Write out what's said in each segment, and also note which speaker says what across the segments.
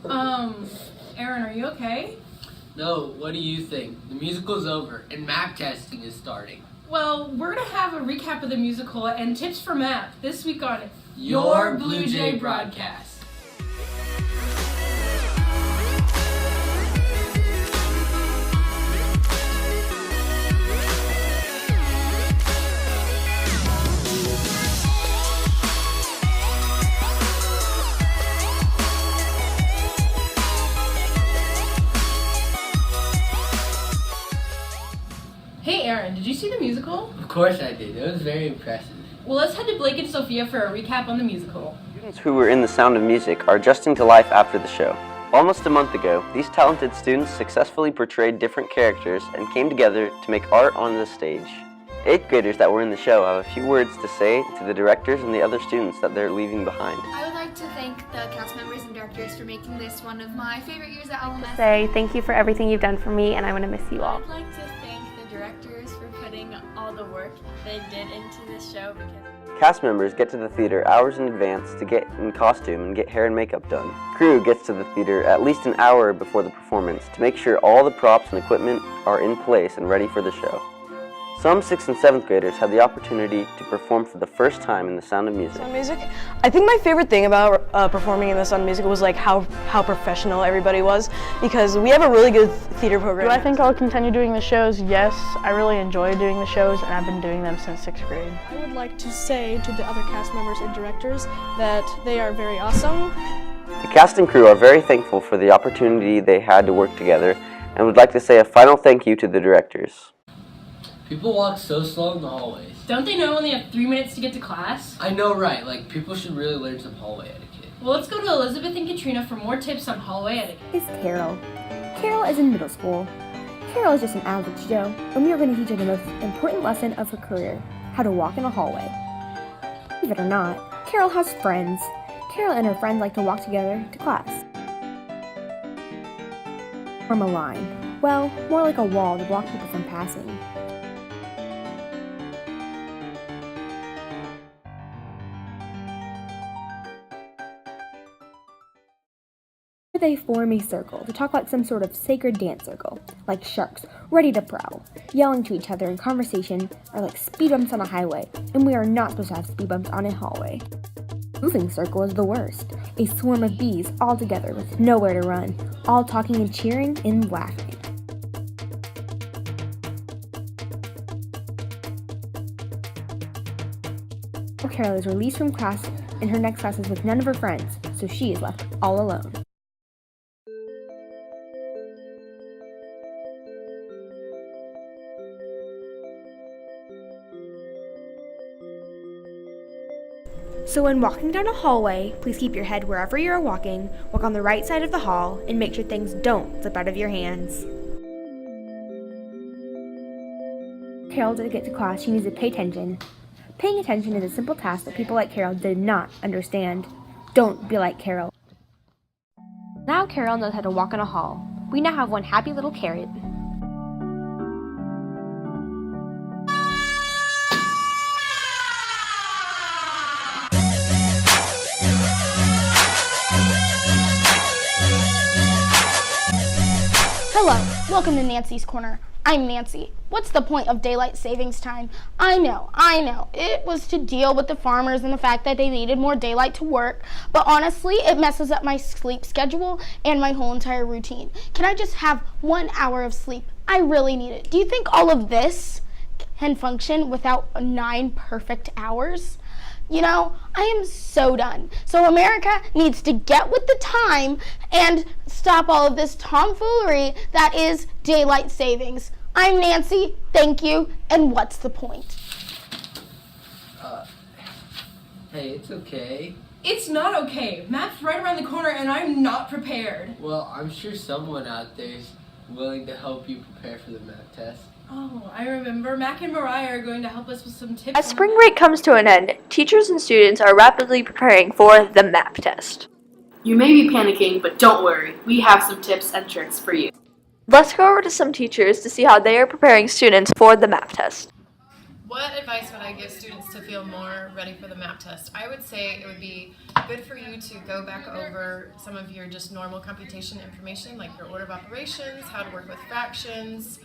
Speaker 1: Aaron, are you okay?
Speaker 2: No, what do you think? The musical's over and map testing is starting.
Speaker 1: Well, we're going to have a recap of the musical and tips for map this week on
Speaker 2: Your Blue Jay Broadcast.
Speaker 1: Hey Aaron, did you see the musical?
Speaker 2: Of course I did. It was very impressive.
Speaker 1: Well, let's head to Blake and Sophia for a recap on the musical.
Speaker 3: Students who were in The Sound of Music are adjusting to life after the show. Almost a month ago, these talented students successfully portrayed different characters and came together to make art on the stage. 8th graders that were in the show have a few words to say to the directors and the other students that they're leaving behind.
Speaker 4: I would like to thank the cast members and directors for making this one of my favorite years at LMS.
Speaker 5: Say thank you for everything you've done for me, and I want to miss you all.
Speaker 6: I'd like to thank the directors for putting all the work they did into this show because
Speaker 3: Cast members get to the theater hours in advance to get in costume and get hair and makeup done. Crew gets to the theater at least an hour before the performance to make sure all the props and equipment are in place and ready for the show. Some 6th and 7th graders had the opportunity to perform for the first time in The Sound of Music.
Speaker 7: Sound Music? I think my favorite thing about performing in The Sound of Music was like how professional everybody was, because we have a really good theater program.
Speaker 8: Do I think I'll continue doing the shows? Yes, I really enjoy doing the shows, and I've been doing them since 6th grade.
Speaker 9: I would like to say to the other cast members and directors that they are very awesome.
Speaker 3: The cast and crew are very thankful for the opportunity they had to work together and would like to say a final thank you to the directors.
Speaker 2: People walk so slow in the hallways.
Speaker 1: Don't they know only have 3 minutes to get to class?
Speaker 2: I know, right? Like, people should really learn some hallway etiquette.
Speaker 1: Well, let's go to Elizabeth and Katrina for more tips on hallway etiquette.
Speaker 10: Is Carol. Carol is in middle school. Carol is just an average Joe, and we are going to teach her the most important lesson of her career, how to walk in a hallway. Believe it or not, Carol has friends. Carol and her friends like to walk together to class. Form a line. Well, more like a wall to block people from passing. They form a circle to talk about some sort of sacred dance circle, like sharks ready to prowl. Yelling to each other in conversation are like speed bumps on a highway, and we are not supposed to have speed bumps on a hallway. Moving circle is the worst, a swarm of bees all together with nowhere to run, all talking and cheering and laughing. Carol is released from class, and her next class is with none of her friends, so she is left all alone. So when walking down a hallway, please keep your head wherever you are walking, walk on the right side of the hall, and make sure things don't slip out of your hands. Carol, to get to class, she needs to pay attention. Paying attention is a simple task that people like Carol did not understand. Don't be like Carol. Now Carol knows how to walk in a hall. We now have one happy little carrot.
Speaker 11: Hello, welcome to Nancy's Corner. I'm Nancy. What's the point of daylight savings time? I know. It was to deal with the farmers and the fact that they needed more daylight to work, but honestly, it messes up my sleep schedule and my whole entire routine. Can I just have 1 hour of sleep? I really need it. Do you think all of this can function without 9 perfect hours? You know, I am so done. So America needs to get with the time and stop all of this tomfoolery that is daylight savings. I'm Nancy, thank you, and what's the point?
Speaker 2: Hey, it's okay.
Speaker 1: It's not okay. Map's right around the corner and I'm not prepared.
Speaker 2: Well, I'm sure someone out there is willing to help you prepare for the map test.
Speaker 1: Oh, I remember. Mac and Mariah are going to help us with some tips.
Speaker 5: As spring break comes to an end, teachers and students are rapidly preparing for the map test.
Speaker 12: You may be panicking, but don't worry. We have some tips and tricks for you.
Speaker 5: Let's go over to some teachers to see how they are preparing students for the map test.
Speaker 13: What advice would I give students to feel more ready for the MAP test? I would say it would be good for you to go back over some of your just normal computation information, like your order of operations, how to work with fractions,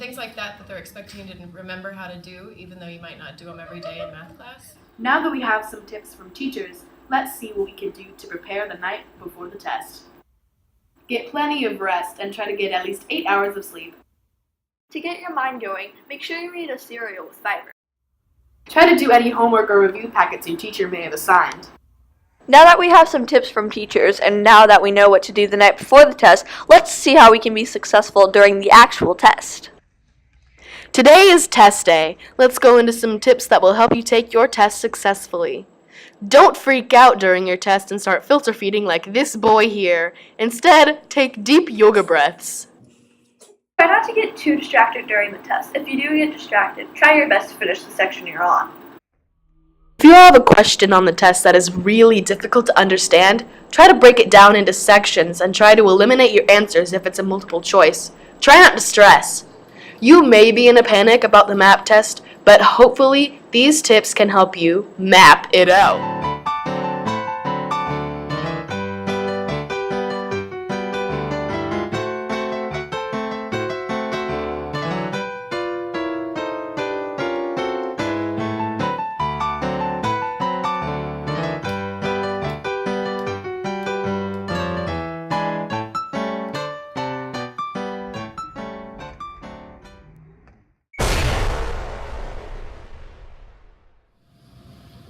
Speaker 13: things like that they're expecting you to remember how to do, even though you might not do them every day in math class.
Speaker 12: Now that we have some tips from teachers, let's see what we can do to prepare the night before the test. Get plenty of rest and try to get at least 8 hours of sleep.
Speaker 5: To get your mind going, make sure you eat a cereal with fiber.
Speaker 12: Try to do any homework or review packets your teacher may have assigned.
Speaker 5: Now that we have some tips from teachers, and now that we know what to do the night before the test, let's see how we can be successful during the actual test.
Speaker 14: Today is test day. Let's go into some tips that will help you take your test successfully. Don't freak out during your test and start filter feeding like this boy here. Instead, take deep yoga breaths.
Speaker 5: Try not to get too distracted during the test. If you do get distracted, try your best to finish the section you're on.
Speaker 14: If you have a question on the test that is really difficult to understand, try to break it down into sections and try to eliminate your answers if it's a multiple choice. Try not to stress. You may be in a panic about the MAP test, but hopefully these tips can help you map it out.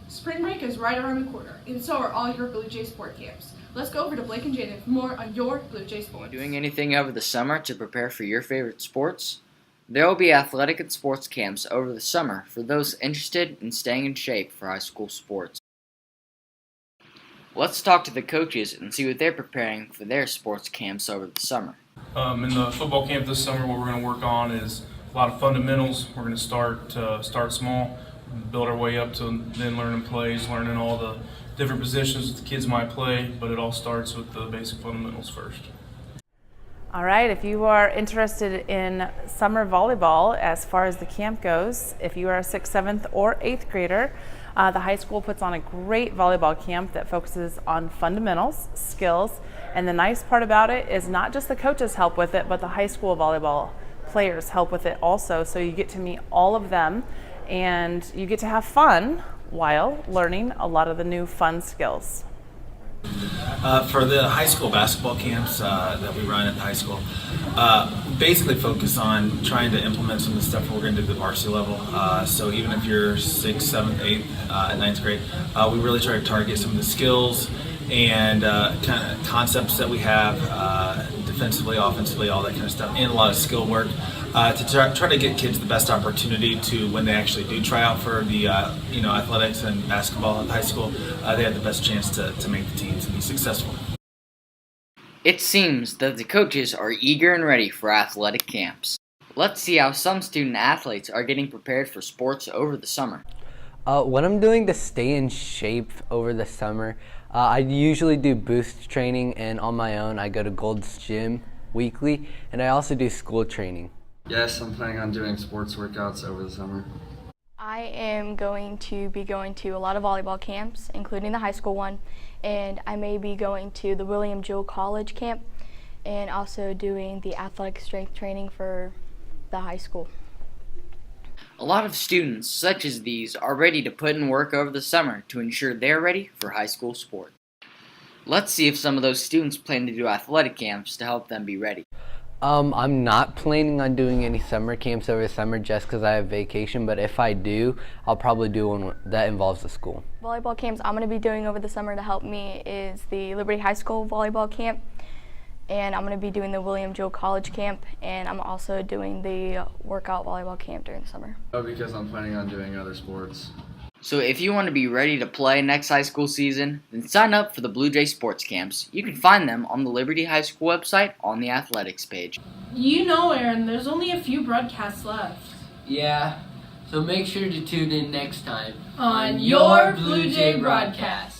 Speaker 1: Spring break is right around the corner, and so are all your Blue Jay sport camps. Let's go over to Blake and Jaden for more on your Blue Jay sports.
Speaker 15: Doing anything over the summer to prepare for your favorite sports? There will be athletic and sports camps over the summer for those interested in staying in shape for high school sports. Let's talk to the coaches and see what they're preparing for their sports camps over the summer.
Speaker 16: In the football camp this summer, what we're going to work on is a lot of fundamentals. We're going to start small, build our way up to then learning plays, learning all the different positions that the kids might play, but it all starts with the basic fundamentals first.
Speaker 17: All right, if you are interested in summer volleyball as far as the camp goes, if you are a 6th, 7th, or 8th grader, the high school puts on a great volleyball camp that focuses on fundamentals, skills, and the nice part about it is not just the coaches help with it, but the high school volleyball players help with it also, so you get to meet all of them and you get to have fun while learning a lot of the new fun skills.
Speaker 18: For the high school basketball camps that we run at the high school, basically focus on trying to implement some of the stuff we're going to do at the varsity level. So even if you're 6th, 7th, 8th, and 9th grade, we really try to target some of the skills and kind of concepts that we have defensively, offensively, all that kind of stuff, and a lot of skill work to try to get kids the best opportunity to, when they actually do try out for the athletics and basketball at high school, they have the best chance to make the teams and be successful.
Speaker 15: It seems that the coaches are eager and ready for athletic camps. Let's see how some student athletes are getting prepared for sports over the summer.
Speaker 19: What I'm doing to stay in shape over the summer, I usually do boost training, and on my own I go to Gold's Gym weekly, and I also do school training.
Speaker 20: Yes, I'm planning on doing sports workouts over the summer.
Speaker 6: I am going to be going to a lot of volleyball camps, including the high school one, and I may be going to the William Jewell College camp and also doing the athletic strength training for the high school.
Speaker 15: A lot of students such as these are ready to put in work over the summer to ensure they're ready for high school sports. Let's see if some of those students plan to do athletic camps to help them be ready.
Speaker 19: I'm not planning on doing any summer camps over the summer just because I have vacation, but if I do, I'll probably do one that involves the school.
Speaker 6: Volleyball camps I'm going to be doing over the summer to help me is the Liberty High School volleyball camp, and I'm going to be doing the William Jewell College camp, and I'm also doing the workout volleyball camp during the summer.
Speaker 20: Oh, because I'm planning on doing other sports.
Speaker 15: So if you want to be ready to play next high school season, then sign up for the Blue Jay sports camps. You can find them on the Liberty High School website on the athletics page.
Speaker 1: You know, Aaron, there's only a few broadcasts left.
Speaker 2: Yeah, so make sure to tune in next time
Speaker 1: on your Blue Jay broadcast.